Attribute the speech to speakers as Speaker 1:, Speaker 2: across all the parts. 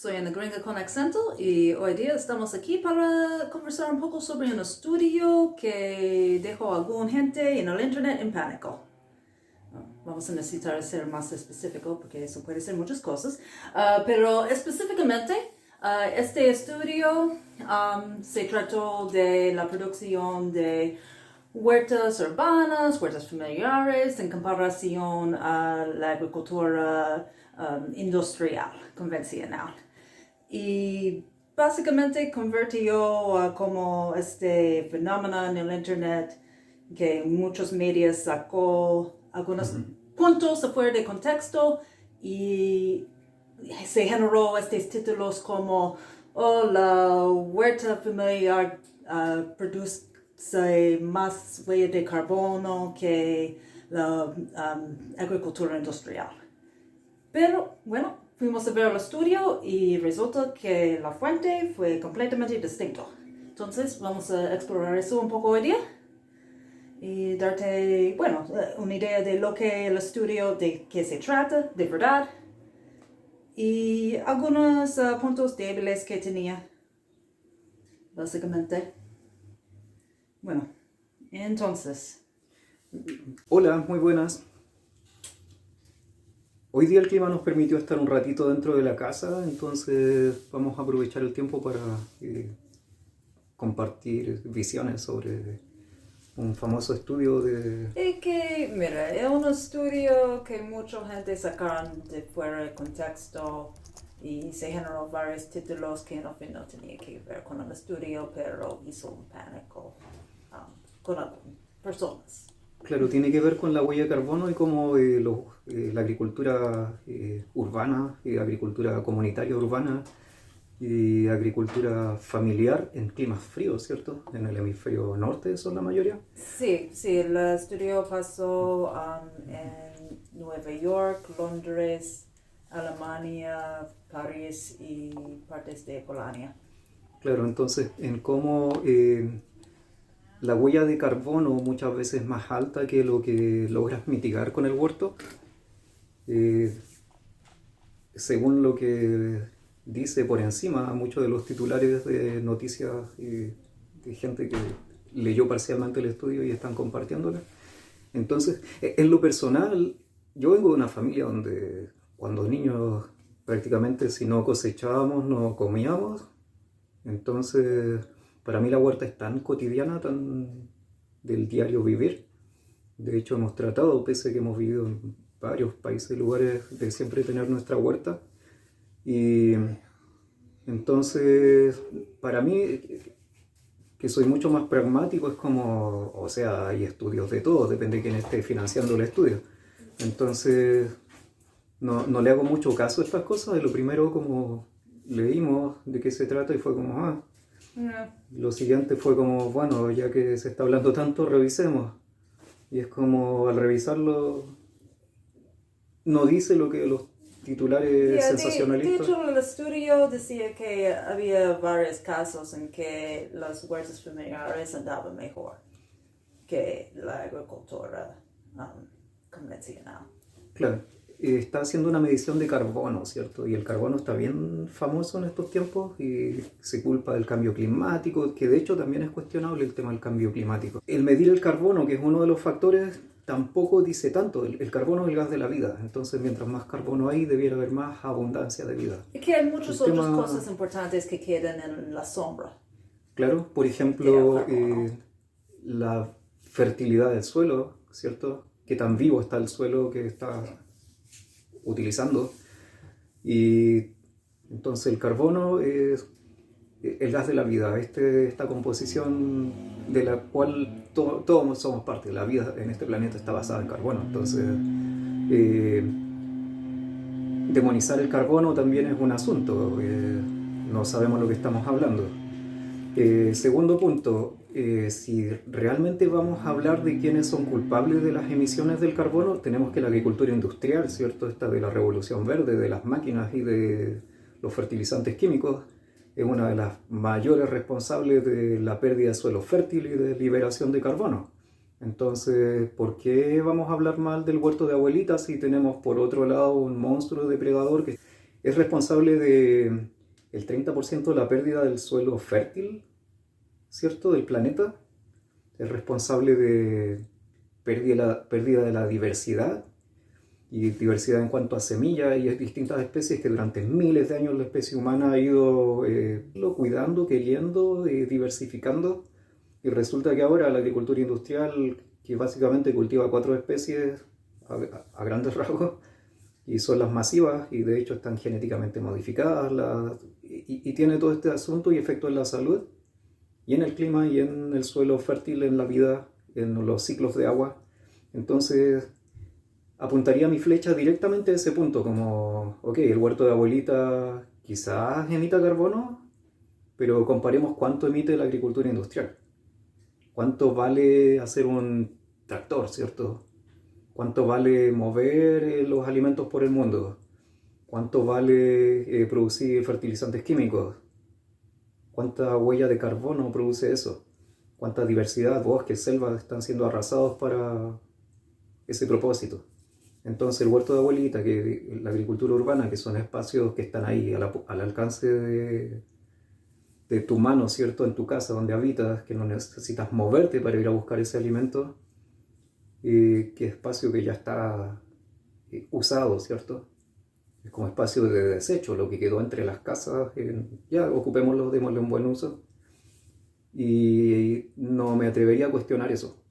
Speaker 1: soy Ana Gringa con acento y hoy día estamos aquí para conversar un poco sobre un estudio que dejó a alguna gente en el internet en pánico. Vamos a necesitar ser más específico porque eso puede ser muchas cosas, pero específicamente este estudio se trató de la producción de huertas urbanas, huertas familiares en comparación a la agricultura industrial, convencional. Y básicamente convirtió como este fenómeno en el internet que muchos medios sacó algunos puntos afuera de contexto y se generó estos títulos como la huerta familiar produce más huella de carbono que la agricultura industrial. Pero bueno, fuimos a ver el estudio y resulta que la fuente fue completamente distinta. Entonces vamos a explorar eso un poco hoy día y darte, bueno, una idea de lo que el estudio, de qué se trata, de verdad, y algunos puntos débiles que tenía, básicamente. Bueno, entonces.
Speaker 2: Hola, muy buenas. Hoy día el clima nos permitió estar un ratito dentro de la casa, entonces vamos a aprovechar el tiempo para compartir visiones sobre un famoso estudio de...
Speaker 1: Y que, mira, es un estudio que mucha gente sacaron de fuera de contexto y se generó varios títulos que en fin no tenía que ver con el estudio, pero hizo un pánico con algunas personas.
Speaker 2: Claro, tiene que ver con la huella de carbono y cómo la agricultura urbana, agricultura comunitaria urbana y agricultura familiar en climas fríos, ¿cierto? En el hemisferio norte son la mayoría.
Speaker 1: Sí, el estudio pasó en Nueva York, Londres, Alemania, París y partes de Polonia.
Speaker 2: Claro, entonces en cómo la huella de carbono muchas veces es más alta que lo que logras mitigar con el huerto. Según lo que dice por encima muchos de los titulares de noticias de gente que leyó parcialmente el estudio y están compartiéndolo. Entonces, en lo personal, yo vengo de una familia donde cuando niños prácticamente si no cosechábamos no comíamos. Entonces, para mí la huerta es tan cotidiana, tan del diario vivir. De hecho, hemos tratado, pese a que hemos vivido en varios países y lugares, de siempre tener nuestra huerta. Y entonces, para mí, que soy mucho más pragmático, es como, o sea, hay estudios de todo, depende de quién esté financiando el estudio. Entonces, no le hago mucho caso a estas cosas. Y lo primero, como leímos de qué se trata, y fue como, Lo siguiente fue como, bueno, ya que se está hablando tanto, revisemos. Y es como, al revisarlo, no dice lo que los titulares sensacionalistas...
Speaker 1: De hecho, el estudio decía que había varios casos en que las huertas familiares andaban mejor que la agricultura convencional.
Speaker 2: Claro, está haciendo una medición de carbono, ¿cierto? Y el carbono está bien famoso en estos tiempos y se culpa del cambio climático, que de hecho también es cuestionable el tema del cambio climático. El medir el carbono, que es uno de los factores, tampoco dice tanto. El carbono es el gas de la vida, entonces mientras más carbono hay, debiera haber más abundancia de vida.
Speaker 1: Y que hay muchas otras cosas importantes que quedan en la sombra.
Speaker 2: Claro, por ejemplo, la fertilidad del suelo, ¿cierto? Qué tan vivo está el suelo que está utilizando. Y entonces el carbono es el gas de la vida, esta composición de la cual todos somos parte. La vida en este planeta está basada en carbono. Entonces, demonizar el carbono también es un asunto. No sabemos lo que estamos hablando. Segundo punto, si realmente vamos a hablar de quiénes son culpables de las emisiones del carbono, tenemos que la agricultura industrial, ¿cierto? Esta de la revolución verde, de las máquinas y de los fertilizantes químicos, es una de las mayores responsables de la pérdida de suelo fértil y de liberación de carbono. Entonces, ¿por qué vamos a hablar mal del huerto de abuelitas si tenemos por otro lado un monstruo depredador que es responsable de el 30% de la pérdida del suelo fértil, ¿cierto?, del planeta, es responsable de pérdida de la diversidad, y diversidad en cuanto a semillas y distintas especies que durante miles de años la especie humana ha ido cuidando, queriendo, diversificando, y resulta que ahora la agricultura industrial, que básicamente cultiva 4 especies a grandes rasgos, y son las masivas, y de hecho están genéticamente modificadas, y tiene todo este asunto y efecto en la salud, y en el clima, y en el suelo fértil, en la vida, en los ciclos de agua. Entonces apuntaría mi flecha directamente a ese punto, como, ok, el huerto de abuelita quizás emita carbono, pero comparemos cuánto emite la agricultura industrial. ¿Cuánto vale hacer un tractor, cierto? ¿Cuánto vale mover los alimentos por el mundo? ¿Cuánto vale producir fertilizantes químicos? ¿Cuánta huella de carbono produce eso? ¿Cuánta diversidad, bosques, selvas están siendo arrasados para ese propósito? Entonces el huerto de abuelita, que la agricultura urbana, que son espacios que están ahí al alcance de tu mano, ¿cierto?, en tu casa donde habitas, que no necesitas moverte para ir a buscar ese alimento, que espacio que ya está usado, ¿cierto? Es como espacio de desecho, lo que quedó entre las casas, ya ocupémoslo, démosle un buen uso, y no me atrevería a cuestionar eso.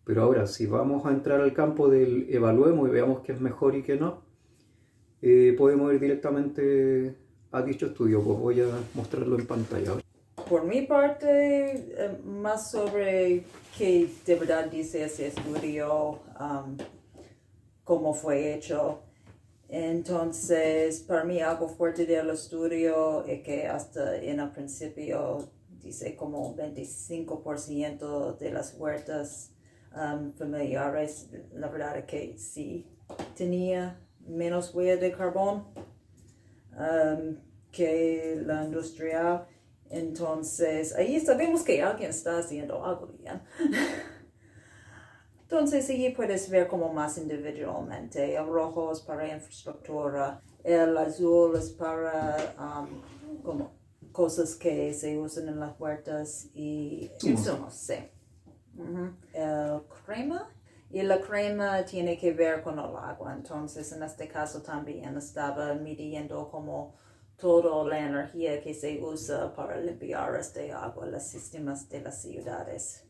Speaker 2: Pero ahora, si vamos a entrar al campo del evaluemos y veamos qué es mejor y qué no, podemos ir directamente a dicho estudio. Pues voy a mostrarlo en pantalla.
Speaker 1: Por mi parte, más sobre qué de verdad dice ese estudio, cómo fue hecho. Entonces, para mí algo fuerte del estudio es que hasta en el principio dice como 25% de las huertas familiares, la verdad es que sí tenía menos huella de carbón que la industrial. Entonces, ahí sabemos que alguien está haciendo algo bien. Entonces, ahí puedes ver como más individualmente. El rojo es para infraestructura, el azul es para como cosas que se usan en las huertas y insumos, sí. El crema, y la crema tiene que ver con el agua. Entonces, en este caso también estaba midiendo como toda la energía que se usa para limpiar este agua, los sistemas de las ciudades.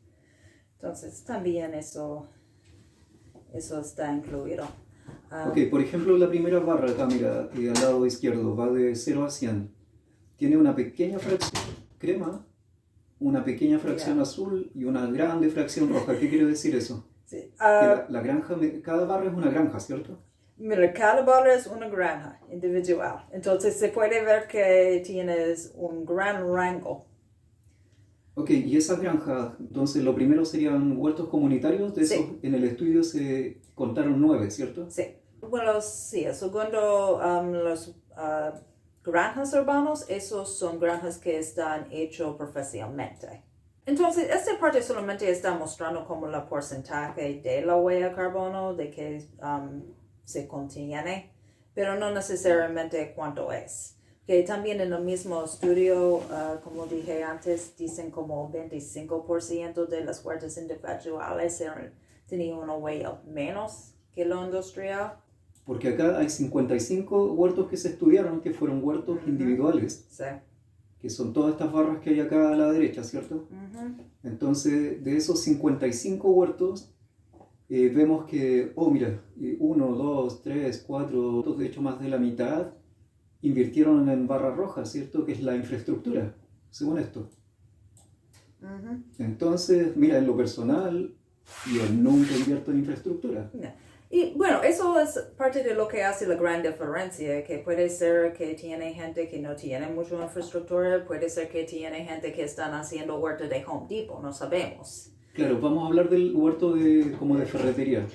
Speaker 1: Entonces, también eso está incluido.
Speaker 2: Ok, por ejemplo, la primera barra acá, mira, al lado izquierdo, va de 0 a 100. Tiene una pequeña fracción crema, una pequeña fracción azul y una grande fracción roja. ¿Qué quiere decir eso?
Speaker 1: Sí.
Speaker 2: Que la granja, cada barra es una granja, ¿cierto?
Speaker 1: Mira, cada barra es una granja individual. Entonces se puede ver que tienes un gran rango.
Speaker 2: Ok, y esas granjas, entonces lo primero serían huertos comunitarios. De esos, en el estudio se contaron 9, ¿cierto?
Speaker 1: Sí. Bueno, sí, el segundo, los granjas urbanos, esos son granjas que están hechos profesionalmente. Entonces, esta parte solamente está mostrando como el porcentaje de la huella de carbono, de que se contiene, pero no necesariamente cuánto es. Que también en el mismo estudio, como dije antes, dicen como 25% de las huertas individuales tenían una huella menos que lo industrial.
Speaker 2: Porque acá hay 55 huertos que se estudiaron que fueron huertos individuales.
Speaker 1: Sí.
Speaker 2: Que son todas estas barras que hay acá a la derecha, ¿cierto? Entonces, de esos 55 huertos, vemos que, mira, 1, 2, 3, 4, de hecho más de la mitad, invirtieron en barras rojas, ¿cierto? Que es la infraestructura, según esto. Entonces, mira, en lo personal, yo nunca invierto en infraestructura.
Speaker 1: Y bueno, eso es parte de lo que hace la gran diferencia, que puede ser que tiene gente que no tiene mucha infraestructura, puede ser que tiene gente que están haciendo huerto de Home Depot, no sabemos.
Speaker 2: Claro, vamos a hablar del huerto como de ferretería.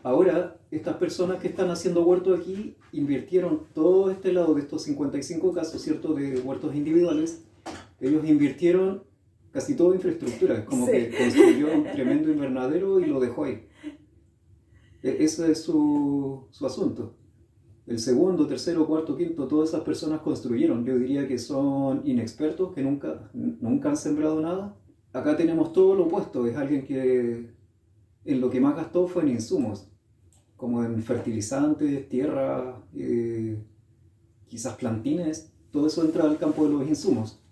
Speaker 2: Ahora, estas personas que están haciendo huerto aquí invirtieron todo este lado de estos 55 casos, ¿cierto?, de huertos individuales. Ellos invirtieron casi toda infraestructura, como que construyó un tremendo invernadero y lo dejó ahí. Ese es su asunto. El segundo, tercero, cuarto, quinto, todas esas personas construyeron. Yo diría que son inexpertos, que nunca han sembrado nada. Acá tenemos todo lo opuesto. Es alguien que en lo que más gastó fue en insumos, como en fertilizantes, tierra, quizás plantines. Todo eso entra al campo de los insumos.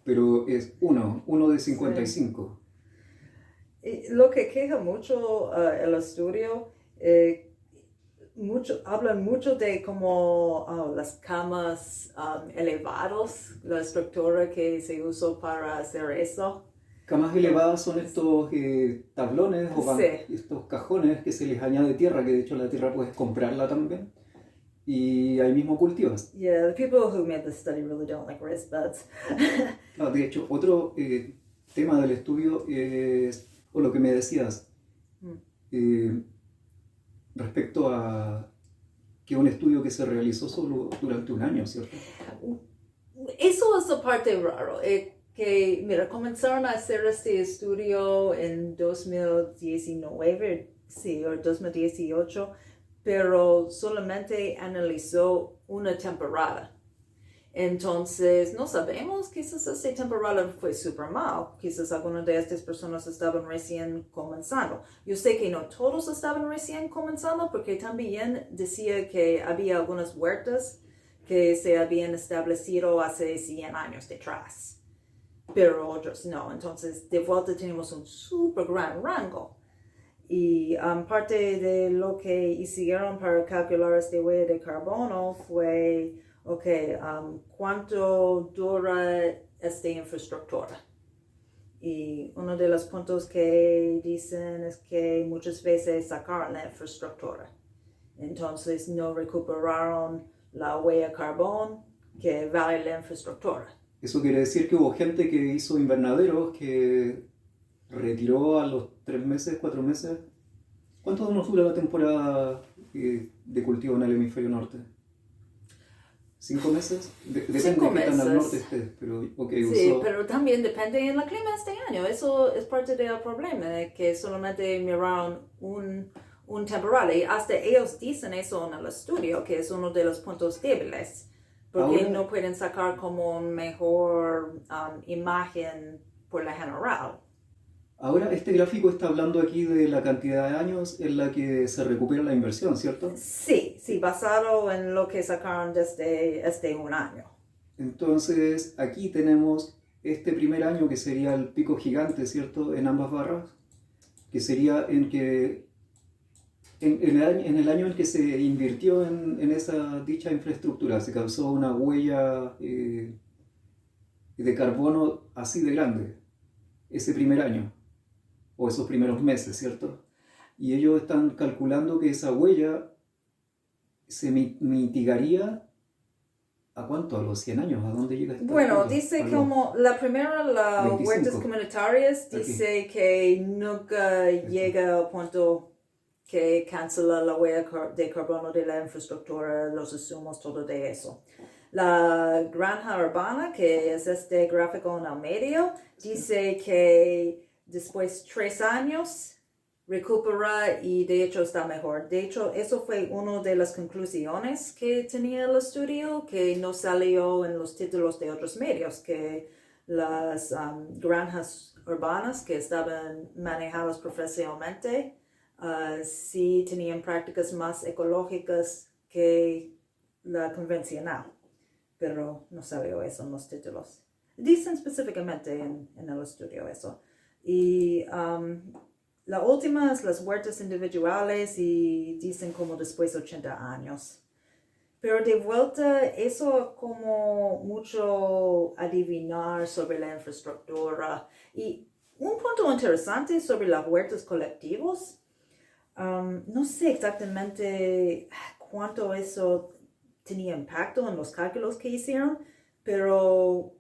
Speaker 2: Pero es uno de 55.
Speaker 1: Y lo que queja mucho el estudio, hablan mucho de como las camas elevados, la estructura que se usó para hacer eso.
Speaker 2: Camas elevadas son estos tablones o
Speaker 1: Sí.
Speaker 2: estos cajones que se les añade tierra, que de hecho la tierra puedes comprarla también. Y ahí mismo cultivas.
Speaker 1: Yeah, the people who made this study really don't like raised beds.
Speaker 2: De hecho, otro tema del estudio es, o lo que me decías, respecto a que un estudio que se realizó solo durante un año, ¿cierto?
Speaker 1: Eso es la parte raro, que mira, comenzaron a hacer este estudio en 2019, sí, o 2018, pero solamente analizó una temporada. Entonces, no sabemos, quizás esta temporada fue súper mal, quizás algunas de estas personas estaban recién comenzando. Yo sé que no todos estaban recién comenzando, porque también decía que había algunas huertas que se habían establecido hace 100 años detrás, pero otros no. Entonces, de vuelta tenemos un súper gran rango. Y parte de lo que hicieron para calcular esta huella de carbono fue, ¿cuánto dura esta infraestructura? Y uno de los puntos que dicen es que muchas veces sacaron la infraestructura. Entonces no recuperaron la huella de carbono que vale la infraestructura.
Speaker 2: Eso quiere decir que hubo gente que hizo invernaderos que retiró a los 3 meses, 4 meses. ¿Cuánto nos dura la temporada de cultivo en el hemisferio norte? 5 meses? Depende
Speaker 1: 5
Speaker 2: de qué tan al
Speaker 1: meses.
Speaker 2: norte estés, pero
Speaker 1: Sí, pero también depende del clima este año. Eso es parte del problema, de que solamente miraron un temporal. Y hasta ellos dicen eso en el estudio, que es uno de los puntos débiles, porque
Speaker 2: Ahora,
Speaker 1: no pueden sacar como mejor imagen por la general.
Speaker 2: Ahora este gráfico está hablando aquí de la cantidad de años en la que se recupera la inversión, ¿cierto?
Speaker 1: Sí, basado en lo que sacaron desde un año.
Speaker 2: Entonces aquí tenemos este primer año que sería el pico gigante, ¿cierto? En ambas barras, que sería en el año en que se invirtió en esa dicha infraestructura, se causó una huella de carbono así de grande, ese primer año, o esos primeros meses, ¿cierto? Y ellos están calculando que esa huella se mitigaría. ¿A cuánto? ¿A los 100 años? ¿A dónde llega esta
Speaker 1: Bueno,
Speaker 2: curva?
Speaker 1: dice como la primera, las
Speaker 2: 25.
Speaker 1: huertas comunitarias, dice que nunca llega al punto que cancela la huella de carbono de la infraestructura, los insumos, todo de eso. La granja urbana, que es este gráfico en el medio, dice que después de 3 años recupera y de hecho está mejor. De hecho, eso fue una de las conclusiones que tenía el estudio, que no salió en los títulos de otros medios, que las granjas urbanas que estaban manejadas profesionalmente sí tenían prácticas más ecológicas que la convencional, pero no salió eso en los títulos. Dicen específicamente en el estudio eso. Y la última es las huertas individuales y dicen como después de 80 años. Pero de vuelta, eso como mucho adivinar sobre la infraestructura. Y un punto interesante sobre las huertas colectivos, no sé exactamente cuánto eso tenía impacto en los cálculos que hicieron, pero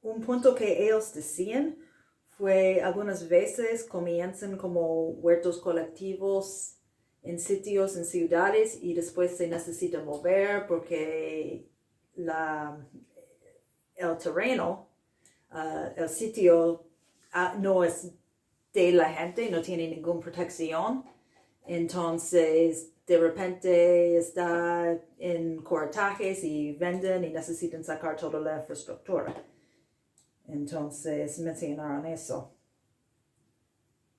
Speaker 1: un punto que ellos decían fue algunas veces comienzan como huertos colectivos en sitios, en ciudades, y después se necesita mover porque el terreno, el sitio no es de la gente, no tiene ninguna protección. Entonces de repente está en cortajes y venden y necesitan sacar toda la infraestructura. Entonces mencionaron eso,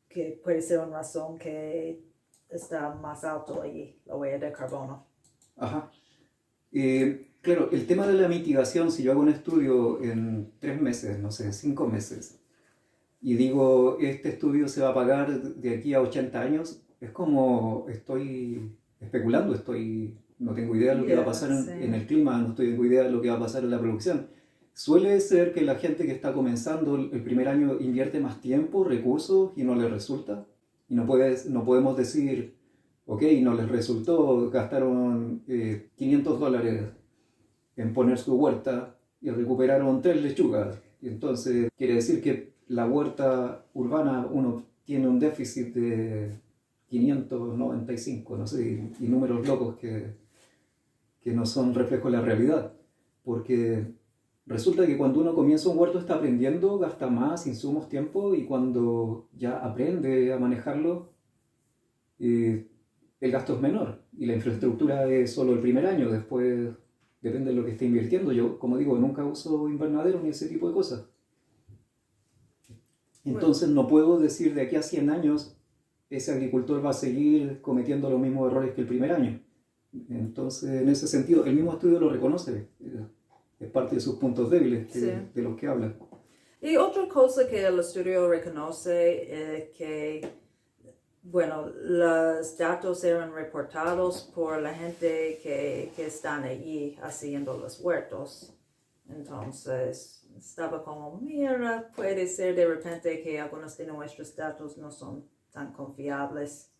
Speaker 1: que puede ser una razón que está más alto allí, la huella de carbono.
Speaker 2: Ajá. Claro, el tema de la mitigación, si yo hago un estudio en 3 meses, no sé, 5 meses, y digo, este estudio se va a pagar de aquí a 80 años, es como estoy especulando, no tengo idea de lo que va a pasar en el clima, no tengo idea de lo que va a pasar en la producción. Suele ser que la gente que está comenzando el primer año invierte más tiempo, recursos y no les resulta. Y no podemos decir, ok, no les resultó, gastaron $500 en poner su huerta y recuperaron 3 lechugas. Y entonces quiere decir que la huerta urbana uno tiene un déficit de 595, no sé, y números locos que no son reflejo de la realidad. Porque resulta que cuando uno comienza un huerto está aprendiendo, gasta más insumos, tiempo, y cuando ya aprende a manejarlo, el gasto es menor. Y la infraestructura es solo el primer año, después depende de lo que esté invirtiendo. Yo, como digo, nunca uso invernadero ni ese tipo de cosas. Entonces no puedo decir de aquí a 100 años ese agricultor va a seguir cometiendo los mismos errores que el primer año. Entonces, en ese sentido, el mismo estudio lo reconoce. Es parte de sus puntos débiles de los que habla.
Speaker 1: Y otra cosa que el estudio reconoce es que, bueno, los datos eran reportados por la gente que están allí haciendo los huertos. Entonces, estaba como, mira, puede ser de repente que algunos de nuestros datos no son tan confiables.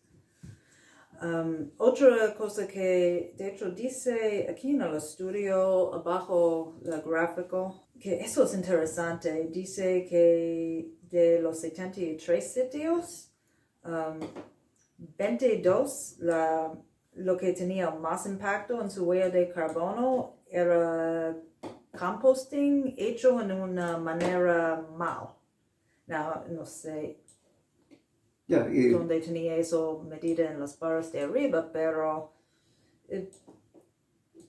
Speaker 1: Otra cosa que de hecho dice aquí en el estudio abajo el gráfico, que eso es interesante, dice que de los 73 sitios, 22 lo que tenía más impacto en su huella de carbono era composting hecho en una manera mal. No sé donde tenía eso medido en las barras de arriba, pero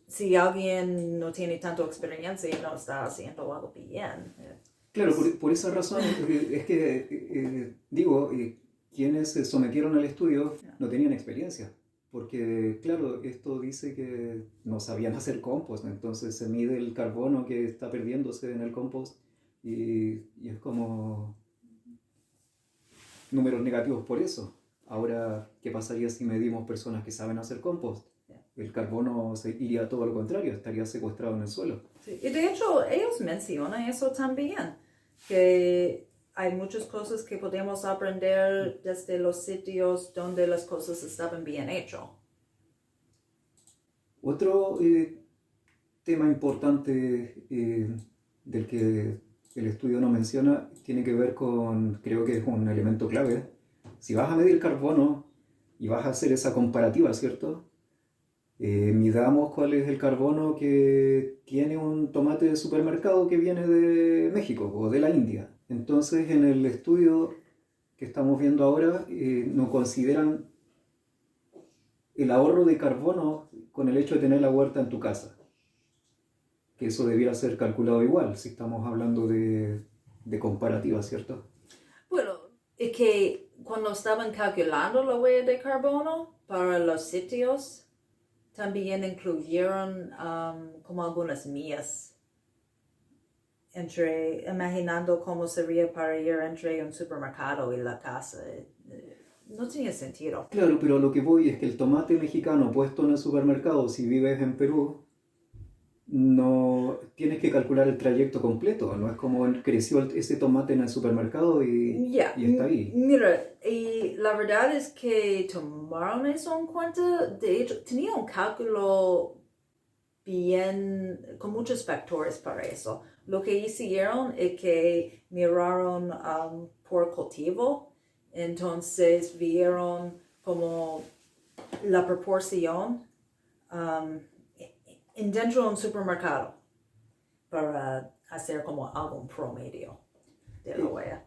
Speaker 1: si alguien no tiene tanta experiencia y no está haciendo algo bien.
Speaker 2: Claro, por esa razón es que, digo, quienes se sometieron al estudio no tenían experiencia. Porque, claro, esto dice que no sabían hacer compost, entonces se mide el carbono que está perdiéndose en el compost y es como números negativos por eso. Ahora, ¿qué pasaría si medimos personas que saben hacer compost? El carbono iría todo lo contrario, estaría secuestrado en el suelo.
Speaker 1: Sí. Y de hecho, ellos mencionan eso también, que hay muchas cosas que podemos aprender desde los sitios donde las cosas estaban bien hechas.
Speaker 2: Otro tema importante del que el estudio no menciona tiene que ver con, creo que es un elemento clave. Si vas a medir carbono y vas a hacer esa comparativa, ¿cierto? Midamos cuál es el carbono que tiene un tomate de supermercado que viene de México o de la India. Entonces, en el estudio que estamos viendo ahora, no consideran el ahorro de carbono con el hecho de tener la huerta en tu casa. Que eso debiera ser calculado igual, si estamos hablando de comparativa, ¿cierto?
Speaker 1: Bueno, es que cuando estaban calculando la huella de carbono para los sitios, también incluyeron como algunas millas, imaginando cómo sería para ir entre un supermercado y la casa. No tenía sentido.
Speaker 2: Claro, pero lo que voy es que el tomate mexicano puesto en el supermercado, si vives en Perú, no tienes que calcular el trayecto completo, no es como creció ese tomate en el supermercado y está ahí.
Speaker 1: Mira, y la verdad es que tomaron eso en cuenta. De hecho, tenía un cálculo bien, con muchos factores para eso. Lo que hicieron es que miraron por cultivo, entonces vieron como la proporción dentro de un supermercado para hacer como algún promedio de la huella.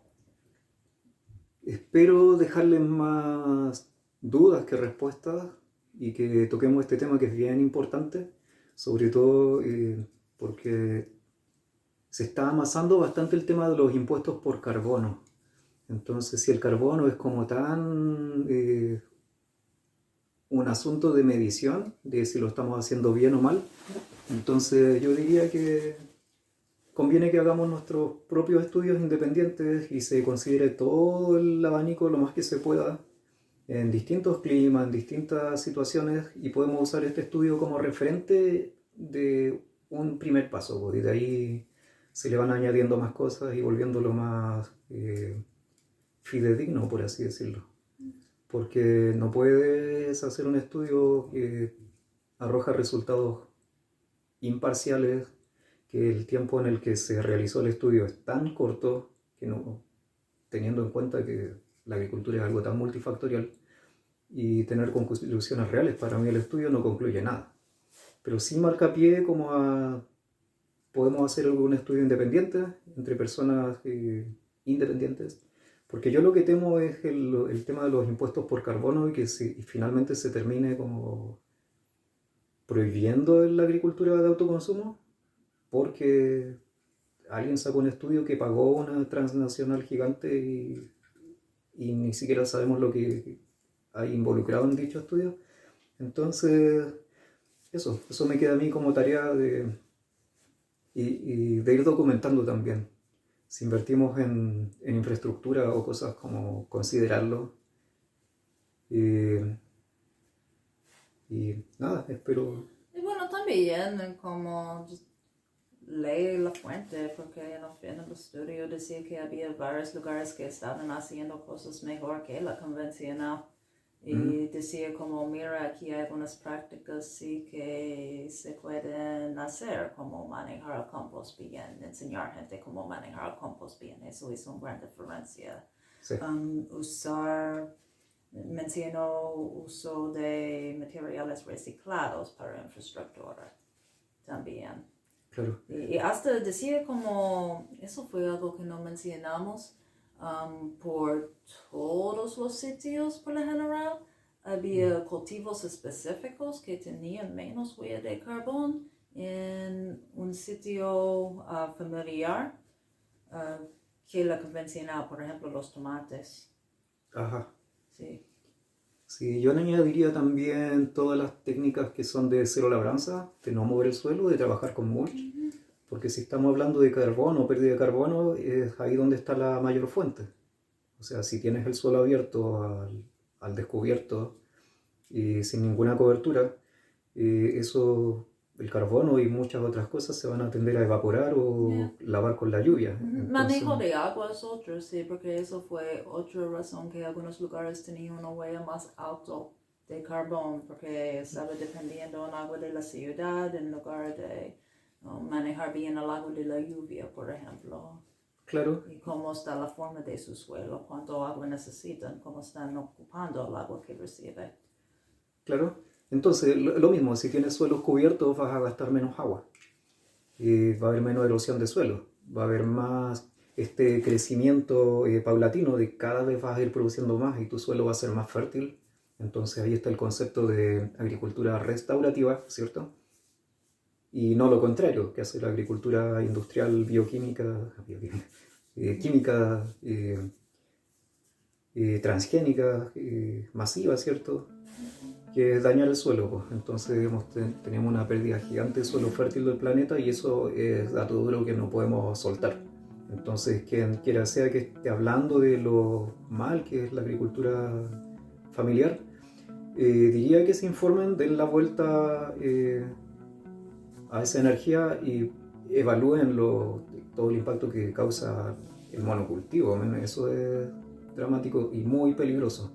Speaker 2: Espero dejarles más dudas que respuestas. y que toquemos este tema que es bien importante, sobre todo porque se está amasando bastante el tema de los impuestos por carbono. Entonces, si el carbono es como tan un asunto de medición, de si lo estamos haciendo bien o mal, entonces yo diría que conviene que hagamos nuestros propios estudios independientes y se considere todo el abanico lo más que se pueda en distintos climas, en distintas situaciones, y podemos usar este estudio como referente de un primer paso, pues, y de ahí se le van añadiendo más cosas y volviéndolo más fidedigno, por así decirlo. Porque no puedes hacer un estudio que arroja resultados imparciales, que el tiempo en el que se realizó el estudio es tan corto, que no, teniendo en cuenta que la agricultura es algo tan multifactorial, y tener conclusiones reales, para mí el estudio no concluye nada. Pero sí marca pie como a... podemos hacer algún estudio independiente entre personas independientes, porque yo lo que temo es el tema de los impuestos por carbono y que si finalmente se termine como prohibiendo la agricultura de autoconsumo, porque alguien sacó un estudio que pagó una transnacional gigante y ni siquiera sabemos lo que hay involucrado en dicho estudio. Entonces, eso me queda a mí como tarea y de ir documentando también. Si invertimos en infraestructura o cosas como considerarlo. Y nada, espero...
Speaker 1: Y bueno, también como leer la fuente, porque en el fin del estudio decía que había varios lugares que estaban haciendo cosas mejor que la convencional. Y decía como, mira, aquí hay algunas prácticas sí que se pueden hacer, como manejar el compost bien, enseñar gente cómo manejar el compost bien, eso hizo una gran diferencia.
Speaker 2: Sí.
Speaker 1: Mencionó uso de materiales reciclados para infraestructura también.
Speaker 2: Claro.
Speaker 1: Y hasta decía como, eso fue algo que no mencionamos, por todos los sitios por lo general había cultivos específicos que tenían menos huella de carbón en un sitio familiar que la convencional, por ejemplo los tomates.
Speaker 2: Ajá.
Speaker 1: Sí.
Speaker 2: Sí, yo añadiría también todas las técnicas que son de cero labranza, de no mover el suelo, de trabajar con mulch, porque si estamos hablando de carbono, pérdida de carbono, es ahí donde está la mayor fuente. O sea, si tienes el suelo abierto al descubierto y sin ninguna cobertura, eso, el carbono y muchas otras cosas se van a tender a evaporar o lavar con la lluvia.
Speaker 1: Manejo de agua es otro, sí, porque eso fue otra razón que algunos lugares tenían una huella más alta de carbón, porque estaba dependiendo del agua de la ciudad en lugar de manejar bien el agua de la lluvia, por ejemplo.
Speaker 2: Claro.
Speaker 1: Y cómo está la forma de su suelo, cuánto agua necesitan, cómo están ocupando el agua que recibe.
Speaker 2: Claro. Entonces, lo mismo, si tienes suelos cubiertos vas a gastar menos agua. Y va a haber menos erosión de suelo. Va a haber más este crecimiento paulatino de cada vez vas a ir produciendo más y tu suelo va a ser más fértil. Entonces ahí está el concepto de agricultura restaurativa, ¿cierto? Y no lo contrario, que hace la agricultura industrial bioquímica, química, transgénica, masiva, ¿cierto? Que es dañar el suelo, pues. Entonces tenemos una pérdida gigante de suelo fértil del planeta y eso es dato duro que no podemos soltar. Entonces, quien quiera sea que esté hablando de lo mal que es la agricultura familiar, diría que se informen, den la vuelta a esa energía y evalúen todo el impacto que causa el monocultivo. Eso es dramático y muy peligroso.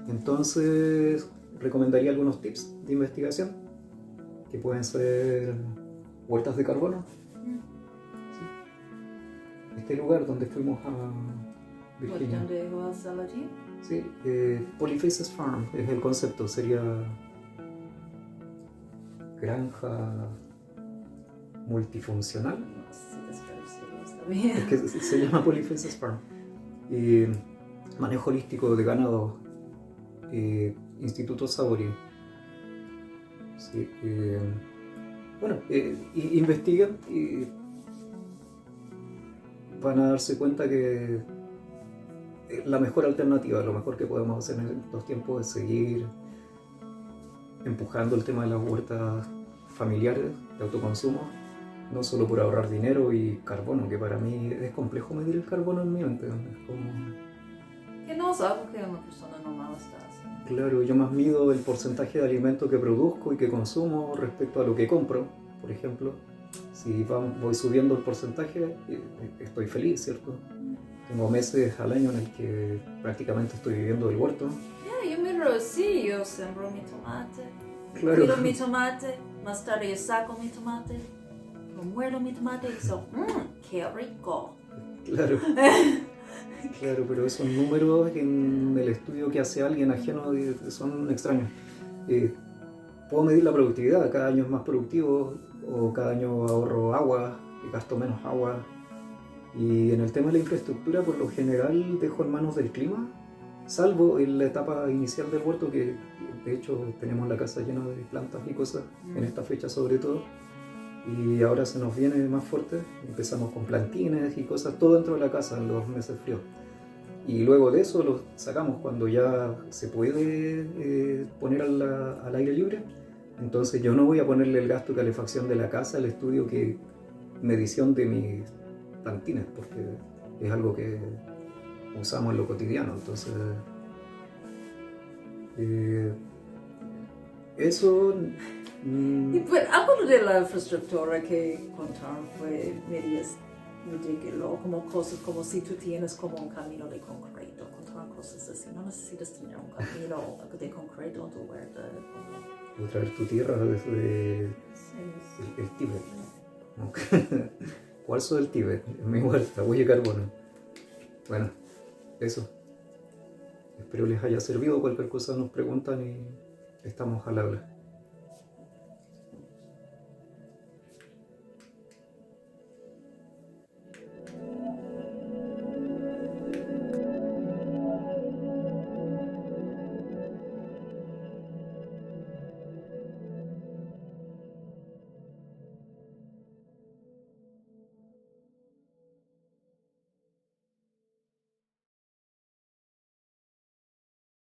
Speaker 2: Entonces, recomendaría algunos tips de investigación que pueden ser huertas de carbono. ¿Sí? Este lugar donde fuimos a Virginia.
Speaker 1: ¿Dónde vas a allí?
Speaker 2: Sí, Polyfaces Farm es el concepto, sería granja multifuncional.
Speaker 1: No sé si traducirlo, está bien.
Speaker 2: Es que se llama Polyfaces Farm. Y manejo holístico de ganado Instituto Saborio. Sí, bueno, investiguen y van a darse cuenta que la mejor alternativa, lo mejor que podemos hacer en estos tiempos es seguir empujando el tema de las huertas familiares de autoconsumo, no solo por ahorrar dinero y carbono, que para mí es complejo medir el carbono en mi mente. Es como...
Speaker 1: Que no es algo que una persona normal está haciendo.
Speaker 2: Claro, yo más mido el porcentaje de alimento que produzco y que consumo respecto a lo que compro, por ejemplo. Si voy subiendo el porcentaje, estoy feliz, ¿cierto? Tengo meses al año en el que prácticamente estoy viviendo del huerto.
Speaker 1: Yeah, yo miro así, yo sembro mi tomate,
Speaker 2: Claro.
Speaker 1: cuido mi tomate, más tarde yo saco mi tomate, lo muerdo mi tomate y digo, qué rico.
Speaker 2: Claro. Claro, pero esos números en el estudio que hace alguien ajeno son extraños. Puedo medir la productividad, cada año es más productivo o cada año ahorro agua y gasto menos agua. Y en el tema de la infraestructura, por lo general dejo en manos del clima, salvo en la etapa inicial del huerto, que de hecho tenemos la casa llena de plantas y cosas, en esta fecha sobre todo. Y ahora se nos viene más fuerte, empezamos con plantines y cosas, todo dentro de la casa en los meses fríos. Y luego de eso lo sacamos cuando ya se puede poner al aire libre. Entonces yo no voy a ponerle el gasto de calefacción de la casa al estudio que medición de mis plantines, porque es algo que usamos en lo cotidiano. Entonces eso...
Speaker 1: Y pues algo de la infraestructura que contaron fue medidas ridículo, como cosas como si tú tienes como un camino de concreto, contaron cosas así, no necesitas tener un camino de concreto en tu huerta.
Speaker 2: Como traer tu tierra desde
Speaker 1: Sí,
Speaker 2: el Tíbet. Cuarzo del Tíbet, en mi huerta, huella de carbono. Bueno, eso. Espero les haya servido. Cualquier cosa nos preguntan y estamos al habla.